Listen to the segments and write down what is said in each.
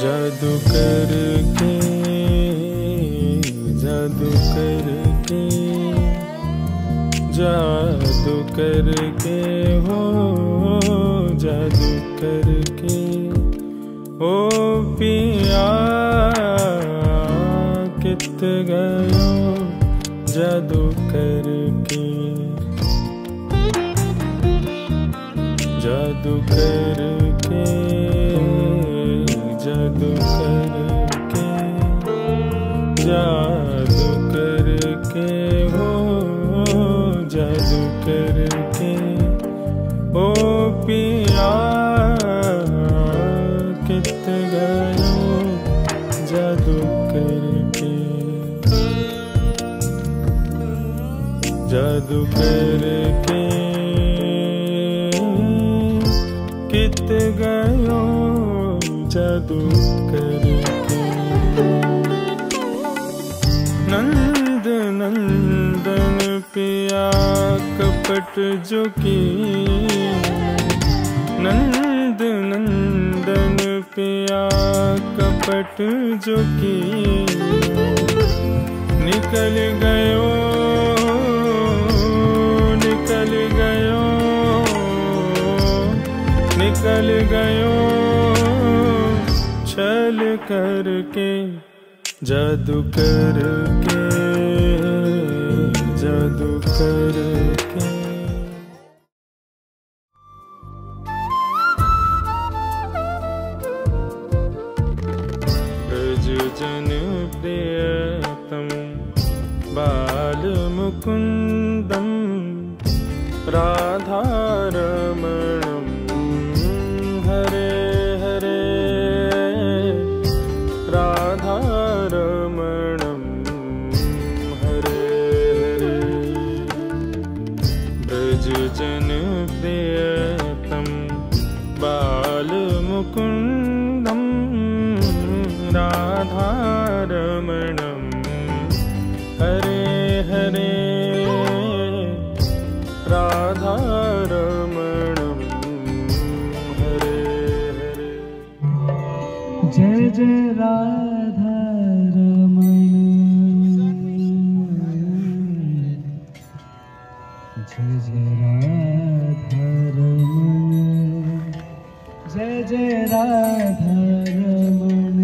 जादू करके जादू करके जादू करके हो जादू करके ओ पिया कित गयो जादू करके जादू करके जादू करके जादू करके हो जादू करके ओ पिया कित गयो जादू करके जादू करके कित गयो जादू करके नंद नंदन पिया कपट जो की नंद नंदन पिया कपट जो की निकल गयो निकल गयो निकल गयो छल करके जादू करके जादू करके ब्रज जन प्रियतम बाल मुकुंदम राधारमणम हरे हरे राधारमणम हरे हरे ब्रज जन प्रियतम बाल मुकुंदम राधारमणम हरे हरे राधारमणम हरे हरे जय जय राधारमण जय जय राधारमण जय जय राधारमण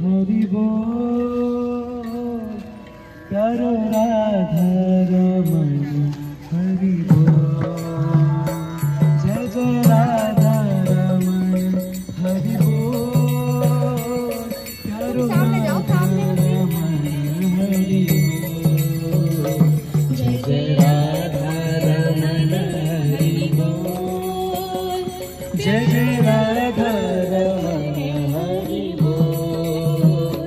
हरि बोल प्यारो राधारमण हरि बोल जय जय राधारमण हरि बोल प्यारो राधारमण हरि बोल जय जय राधारमण हरि बोल जय जय राधारमण हरि बोल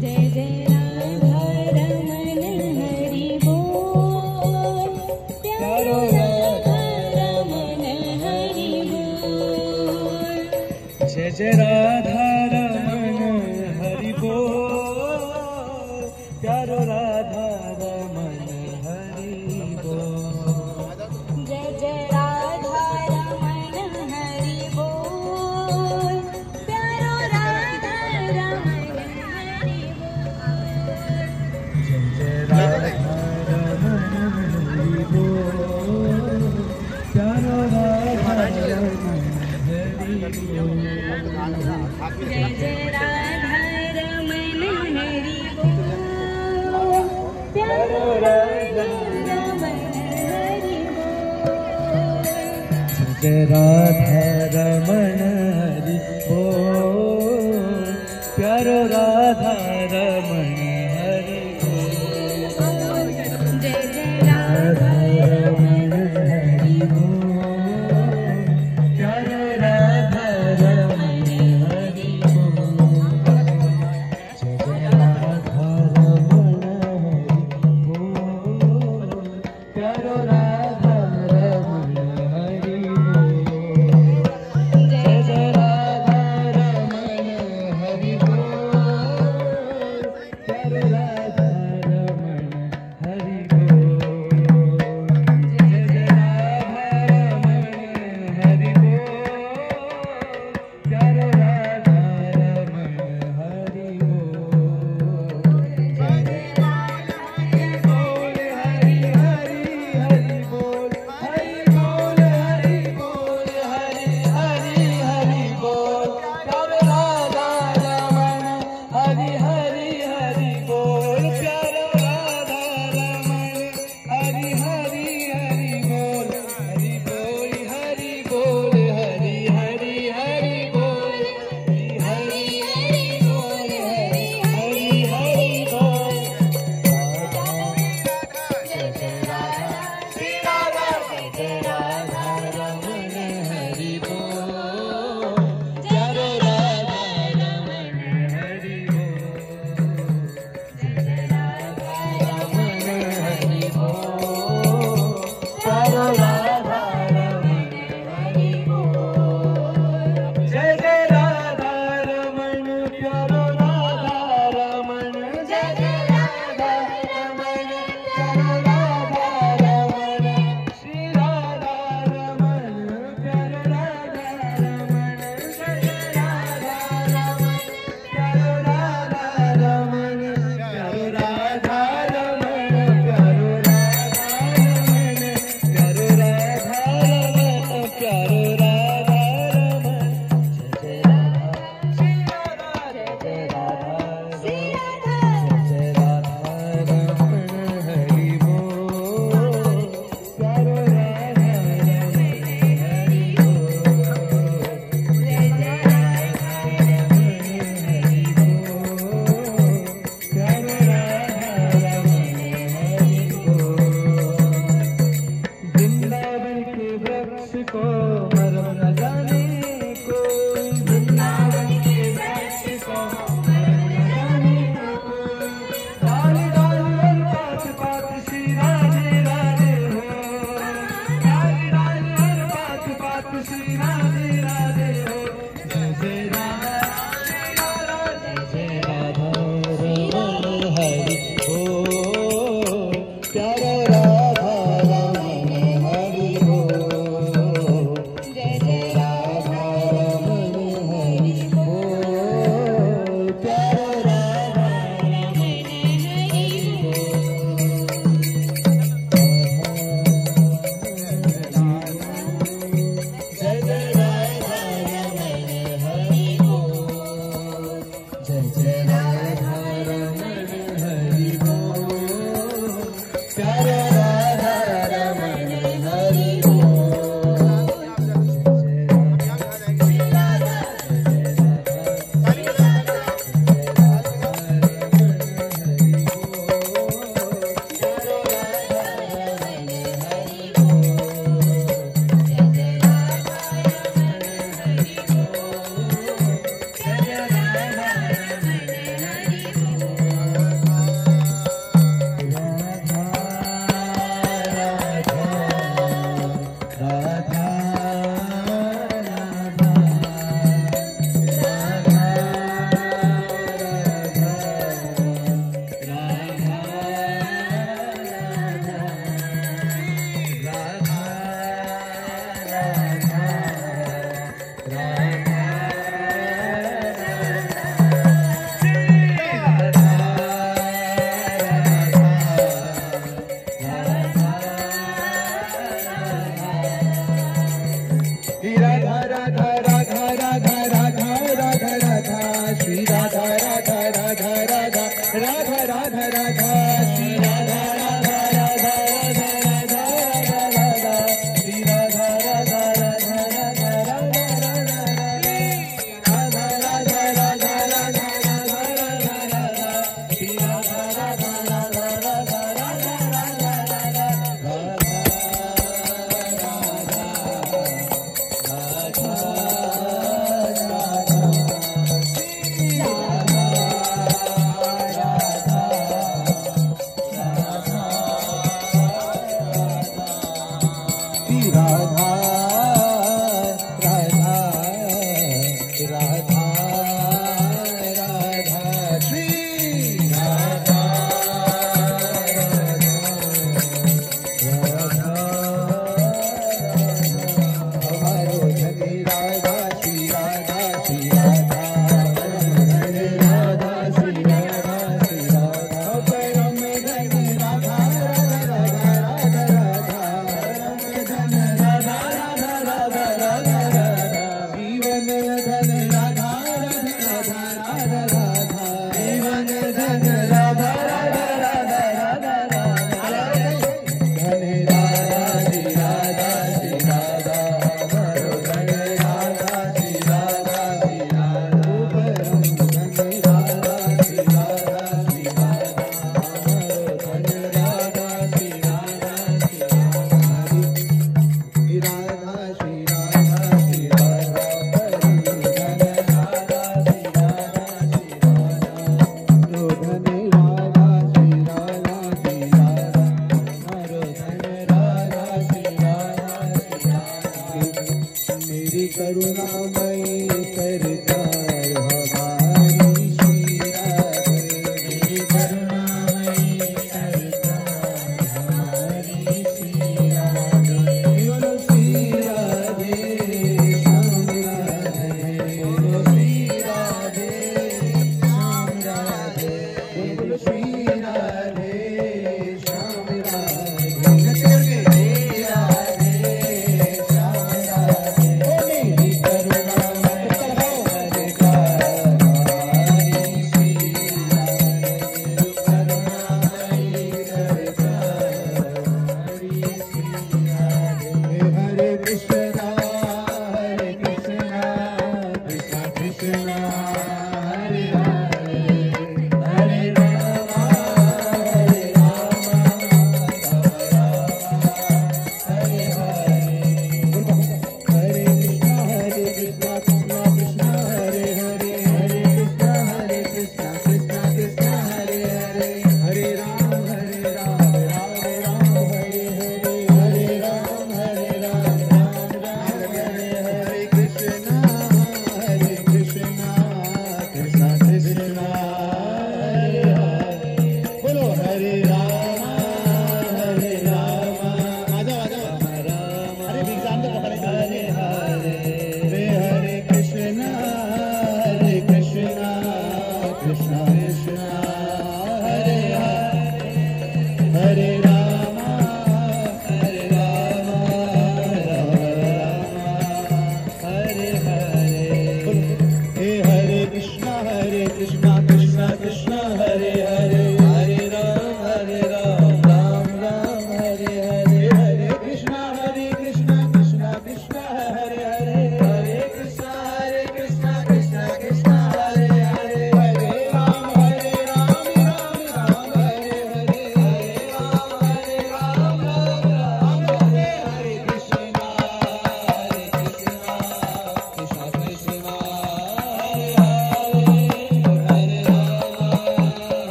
जय जय राधारमण हरि बोल प्यारो राधारमण हरि बोल जय जय राधारमण हरि बोल प्यारो राधारमण हरि बोल जय जय राधारमण हरि बोल प्यारो राधारमण हरि बोल जय जय राधारमण हरि बोल प्यारो राधारमण हरि बोल जय जय राधारमण हरि बोल प्यारो राधारमण हरि बोल जय जय राधा रमण हरि बोल, प्यारो राधा रमण हरि बोल। जय जय राधा रमण हरि बोल, प्यारो राधा रमण हरि बोल। जय राधा रमण हरि बोल, प्यारो राधा रमण हरि बोल। जय जय राधा रमण हरि बोल, प्यारो राधा रमण हरि बोल। जय जय राधा रमण हरि बोल, प्यारो राधा रमण हरि बोल। जय जय हरि हरि हरि बोल, हरि बोल हरि बोल, हरि हरि हरि बोल, प्यारो राधा रमण हरि हरि हरि बोल, प्यारो राधा रमण हरि हरि हरि बोल, हरि बोल हरि बोल, हरि हरि हरि बोल, हरि हरि बोल, हरि हरि बोल। जय जय राधा श्री राधा, जय जय राधा रमण हरि बोल, प्यारो राधा रमण हरि बोल। जय जय राधा रमण हरि बोल, प्यारो राधा रमण हरि बोल। जय जय राधा रमण प्यारो राधा रमण, जय जय राधा रमण प्यारो राधा रमण, श्री राधा रमण प्यारो राधा रमण, जय जय राधा रमण प्यारो राधा रमण, प्यारो राधा रमण, प्यारो राधा रमण, प्यारो राधा रमण, प्यारो राधा रमण। जय जय राधा श्री राधा, जय जय राधा श्री राधा जय राधा रमण हरि बोल, प्यारो राधा रमण हरि बोल। जय जय राधा रमण हरि बोल, प्यारो राधा रमण हरि बोल। वृंदावन के वृक्ष को मरम न जाने कोई, वृंदावन के वृक्ष को मरम न जाने कोई, डाल डाल और पात पात श्री राधे राधे हो, डाल डाल और पात पात श्री राधे राधे हो। जय जय राधा श्री राधा, जय जय राधा रमण हरि बोल, प्यारो राधा रमण हरि बोल। जय जय राधा रमण हरि बोल, प्यारो राधा रमण हरि बोल। जय जय राधा रमण हरि बोल, जय जय राधा रमण हरि बोल, प्यारो राधा रमण हरि बोल। जय राधा जय राधा श्री राधा, जय राधा रमण हरि बोल, प्यारो राधा रमण हरि बोल। जय जय राधा रमण हरि बोल, जय जय राधा रमण हरि राधा करुणामयी सरकार हमारी श्री राधे करुणामयी सरकार हमारी श्री राधे बोलो श्री राधे श्याम राधे बोलो श्री राधे श्याम राधे बोलो श्री राधे श्याम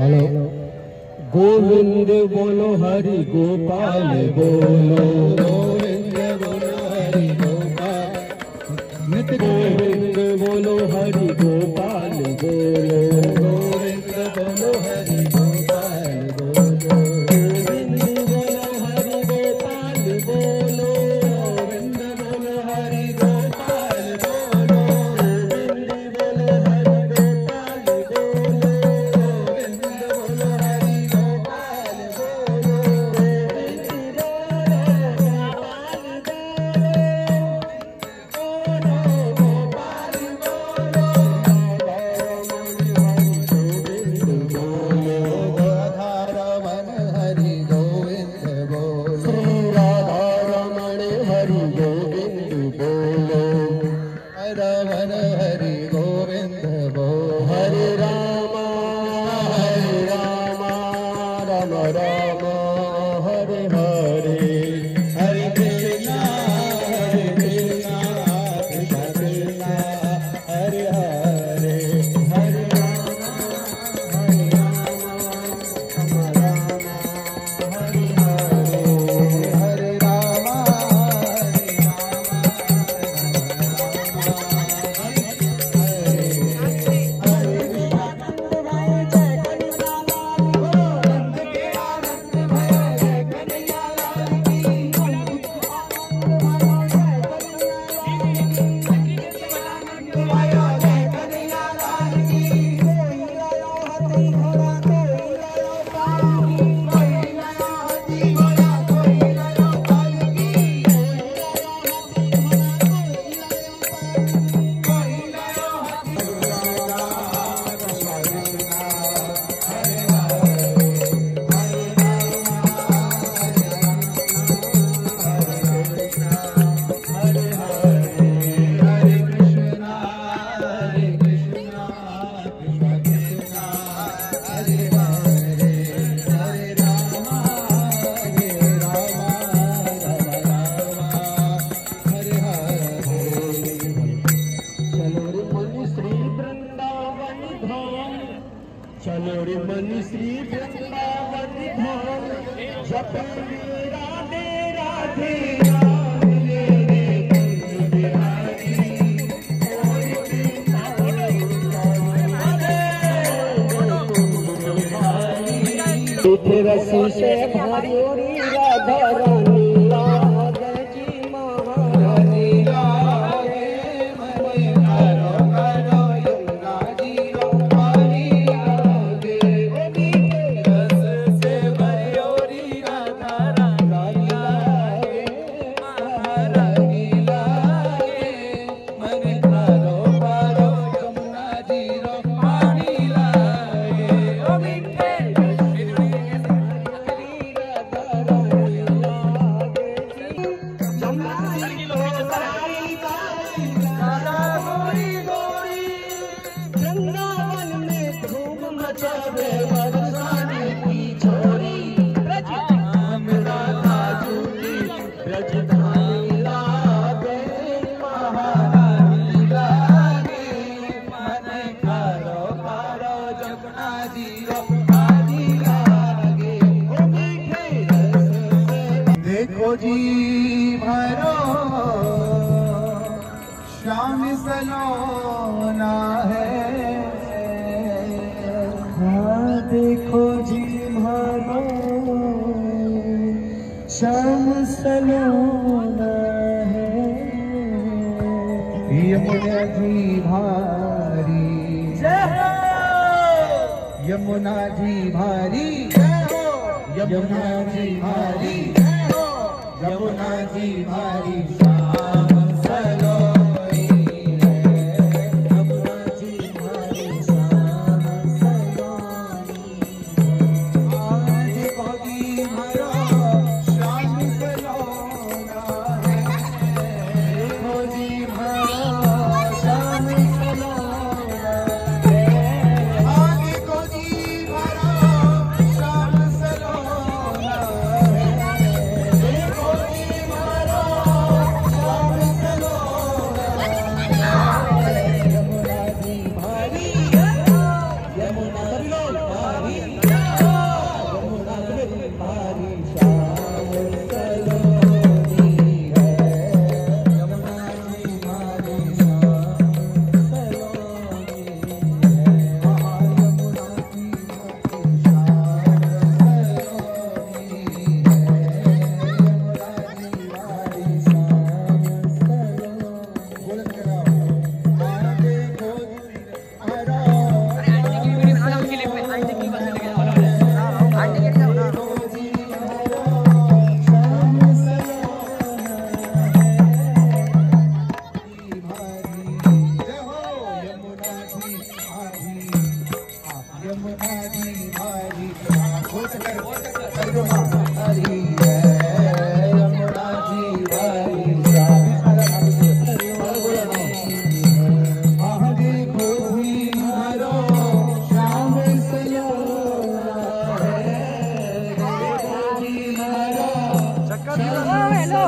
हेलो गोविंद बोलो हरि गोपाल बोलो गोविंद बोलो हरि गोपाल नित्य गोविंद बोलो हरि गोपाल बोलो गोविंद बोलो हरि गोपाल बोलो गोविंद बोलो हरि गोपाल बोलो गोविंद बोलो हरि गोपाल बोलो गोविंद बोलो हरि गोपाल चलो रे मन श्री वृंदावन धाम जप राधे राधे राम ले रे कुंज बिहारी रस से भरी राधा रानी राधा जी महारानी राधे मने करो करो यमुना जी रानी राधे रस से भरी राधा रानी राधे महारानी राधे मने करो करो यमुना जी रानी राधे ओ मीठे वृंदावन में धूम मचावे बरसाने की छोरी ब्रजधाम राधा झूठी ब्रजधाम लागे महारानी लागे मन करो करो जमुना जी रानी लागे ओ मीठे रस से देखो जी भरो श्याम सलोना है हाँ देखो जी मानो श्याम सलोना है यमुना जी भारी यमुना जी भारी यमुना जी भारी यमुना जी भारी श्याम सलोनी है यमुना जी भारी श्याम सलोनी आज कोगी भरो श्याम सलोना है कोगी भरो श्याम सलोना है आज कोगी भरो श्याम सलोना है कोगी भरो श्याम सलोना यमुना जी भारी यमुना जी भारी यमुना जी भारी श्याम सलोनी है यमुना जी भारी श्याम सलोनी है यमुना जी भारी श्याम सलोनी है यमुना जी भारी श्याम सलोनी बोल कराओ आगे को हरो यमुना जी भारी हरी है यमुना जी भारी आगे कोई हरो श्याम सलोना है देखो जी हरो हेलो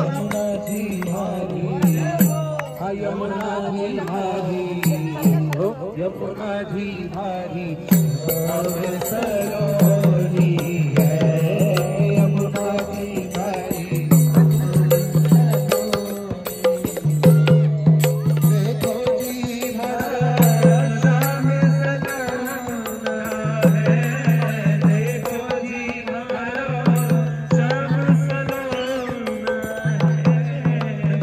यमुना जी भारी यमुना जी भारी यमुना जी भारी सलोनी है यमुना जी भारी देखो जी भरो श्याम सलोना है देखो जी भरो श्याम सलोना है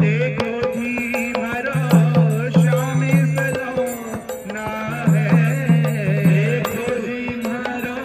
देखो जी भरो श्याम सलोना है देखो जी भरो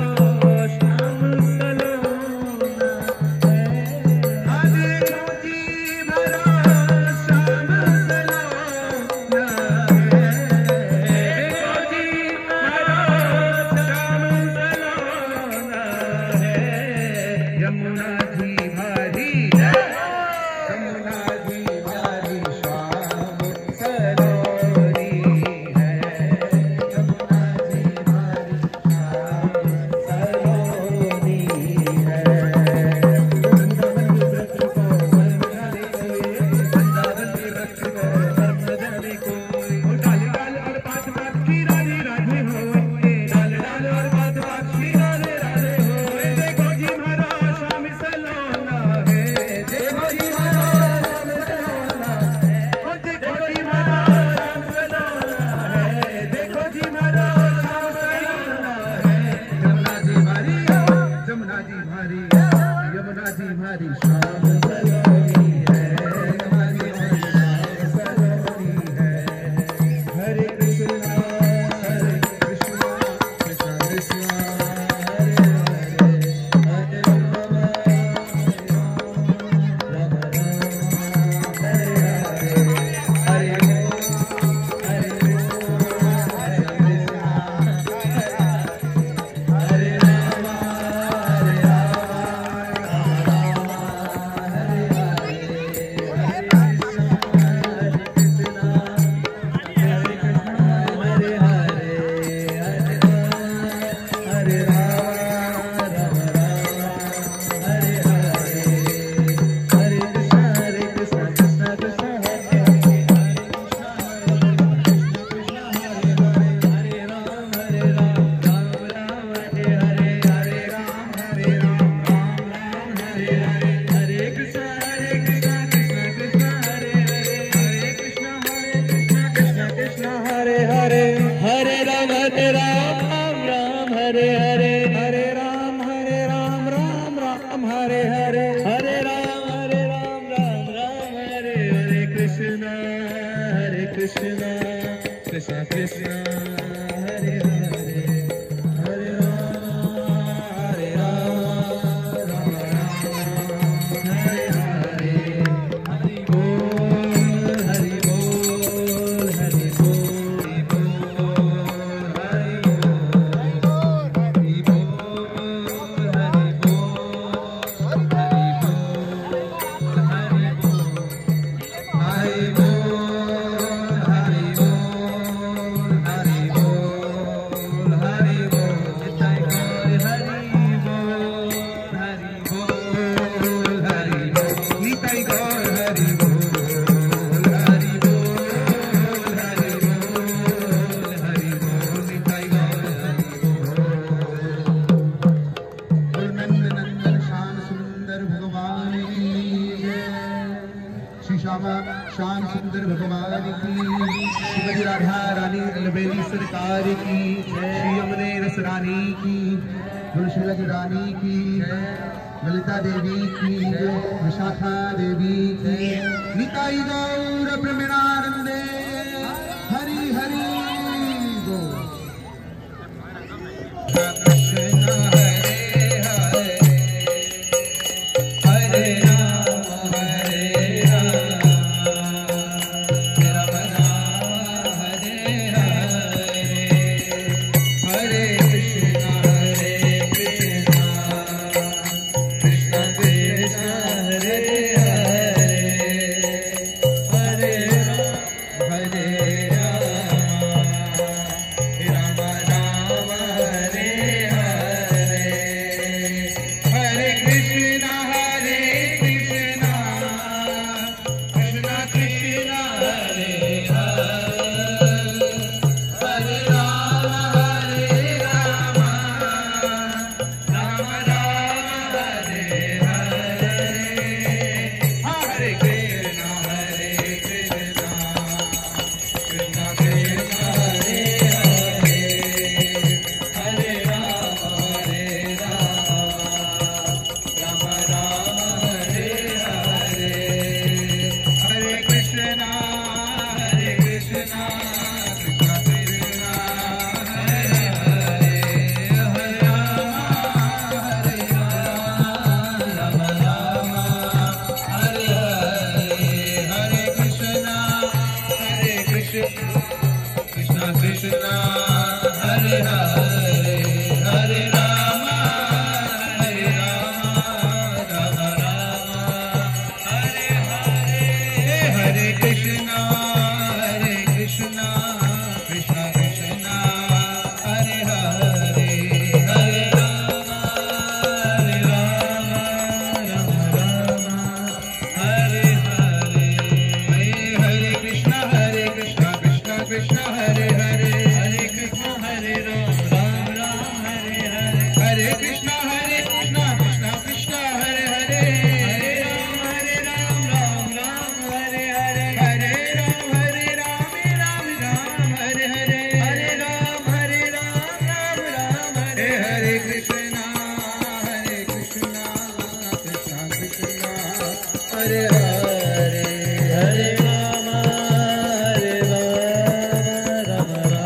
कृष्ण हरे हरे हरे राम राम हरे हरे हरे राम राम राम हरे हरे हरे राम राम राम हरे हरे कृष्ण कृष्ण कृष्ण कृष्ण हरे हरे हरे राम राम हरे हरे हरि बोल हरि बोल हरि बोल हरि बोल हरि बोल हरि बोल हरि बोल हरि बोल हरि बोल हरि बोल हरि बोल हरि बोल निताई गौर हरि बोल हरि बोल हरि बोल निताई गौर हरि बोल हरि बोल हरि बोल हरि बोल निताई गौर हरि बोल नंदन श्याम सुंदर भगवान की जय श्री श्यामा श्याम सुंदर भगवान की श्रीमती राधा रानी अलबेली सरकार की श्री यमुने रस रानी की तुलसीलज रानी की ललिता देवी की विशाखा देवी की निताई गौर प्रेमानंदे हरि हरि बोल कृष्ण हरे हरे हरे राम राम राम हरे हरे हरे कृष्ण कृष्ण कृष्ण हरे हरे हरे राम राम राम हरे हरे हरे कृष्ण कृष्ण कृष्ण हरे हरे हरे राम राम राम हरे हरे हरे कृष्ण कृष्ण कृष्ण हरे हरे हरे राम राम राम हरे हरे हरे कृष्ण कृष्ण कृष्ण हरे हरे हरे राम राम राम हरे हरे हरे कृष्ण कृष्ण कृष्ण हरे हरे हरे राम राम राम हरे हरे हरे कृष्ण कृष्ण कृष्ण हरे हरे हरे राम राम हरे हरे हरे कृष्ण कृष्ण कृष्ण हरे हरे हरे कृष्ण हरे राम राम हरे हरे हरे कृष्ण कृष्ण कृष्ण हरे हरे हरे राम राम हरे हरे हरे राम राम राम हरे हरे हरे राम राम राम हरे हरे कृष्ण कृष्ण कृष्ण हरे हरे हरे राम राम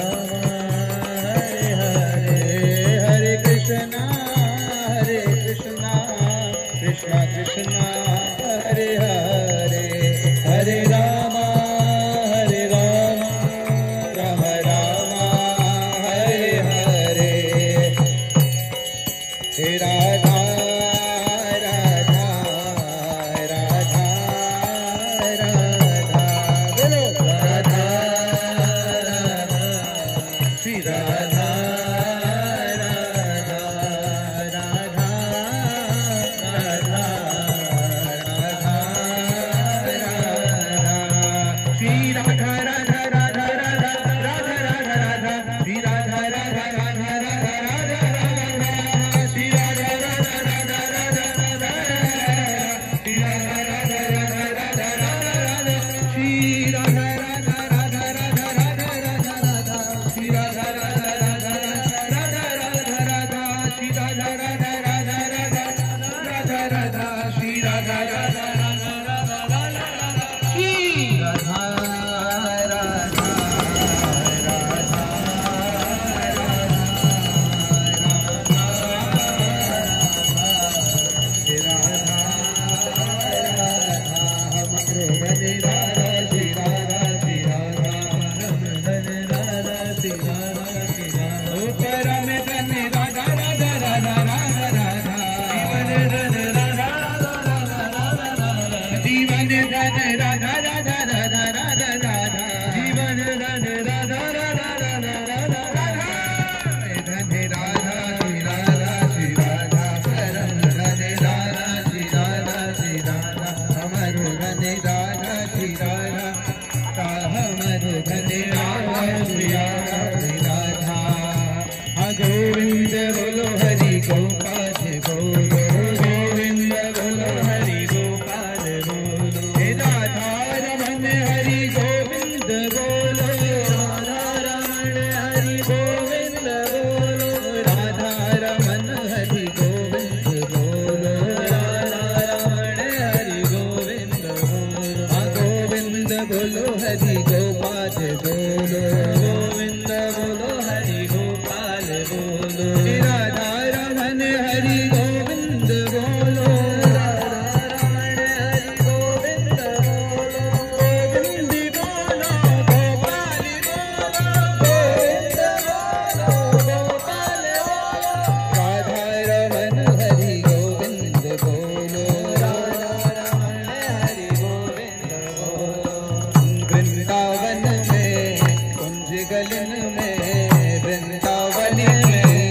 गलन में वृंदावन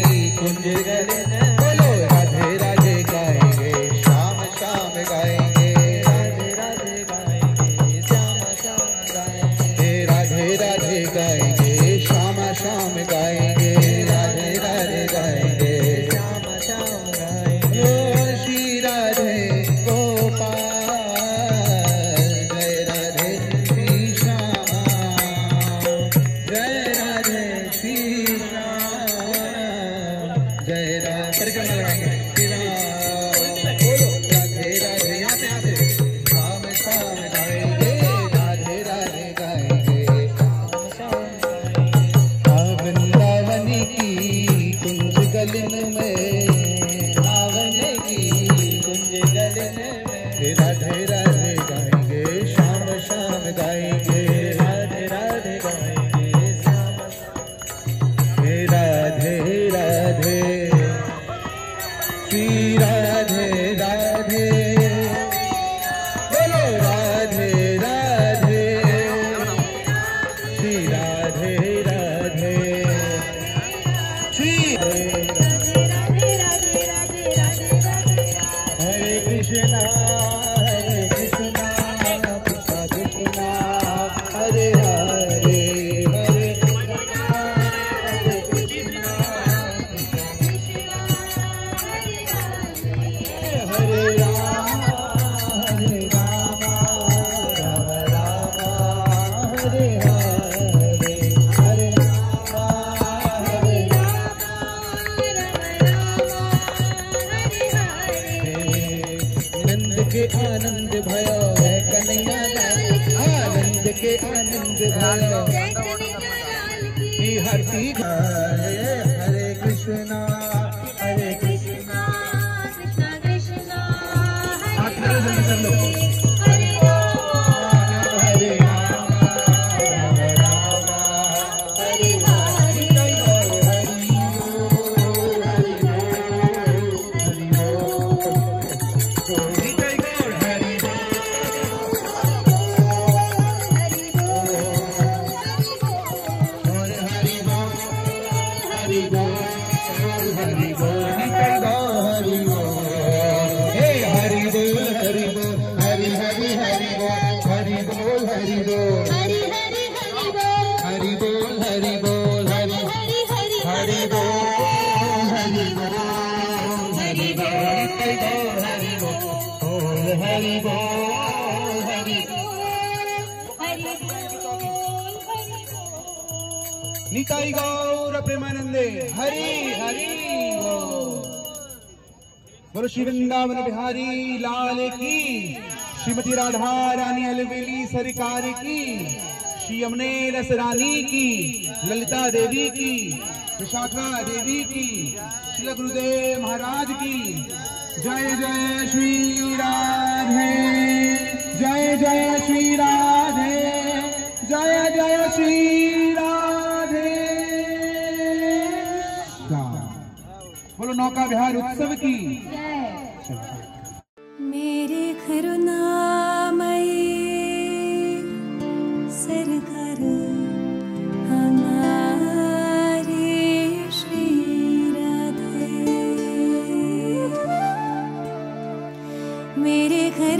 की कुंज गलन बोलो राधे राधे गाएंगे शाम शाम गाएंगे राधे राधे गाएंगे श्याम श्याम गाएंगे राधे राधे गाएंगे श्याम श्याम गाएंगे राधे राधे गाएंगे श्याम श्याम गाएंगे ओ श्री राधे गोपाल जय राधे श्री श्याम जय राधे श्री श्याम जय राधे परिक्रमा लगाएंगे बोलो राधे राधे यहाँ से श्याम श्याम गाएंगे राधे राधे गाएंगे वृंदावन की कुंज गलन में रावण की कुंज गलन में राधे राधे गाएंगे शाम शाम गाएंगे राधे राधे गाएंगे श्याम राधे राधे श्री राधे राधे बोलो राधे राधे श्री राधे राधे श्री हरे कृष्णा कृष्णा कृष्णा हरे हरे हरे हरे राम राम राम हरे हरे हरे राम हरे नंद के आनंद भयो है कन्हैया आनंद के आनंद भयो हरि हरे हरे कृष्णा हरे कृष्णा कृष्णा कृष्णा हाथ में जल्दी कर लो हरे हरे राम राम हरे हरे हरि बोल हरि बोल हरि हरि बोल हरि बोल हरि बोल हरि बोल हरि बोल हरि निताई गौर प्रेमानंदे हरि हरि बोलो श्री वृंदावन बिहारी लाल की श्रीमती राधा रानी अलवेली सरकार की श्री यमुने रस रानी की ललिता देवी की विशाखा देवी की श्री गुरुदेव महाराज की जय जय श्री राधे जय जय श्री राधे जय जय श्री राधे बोलो नौका विहार उत्सव की मेरे करुणामयी सरकार हमारे श्री राधे मेरे घर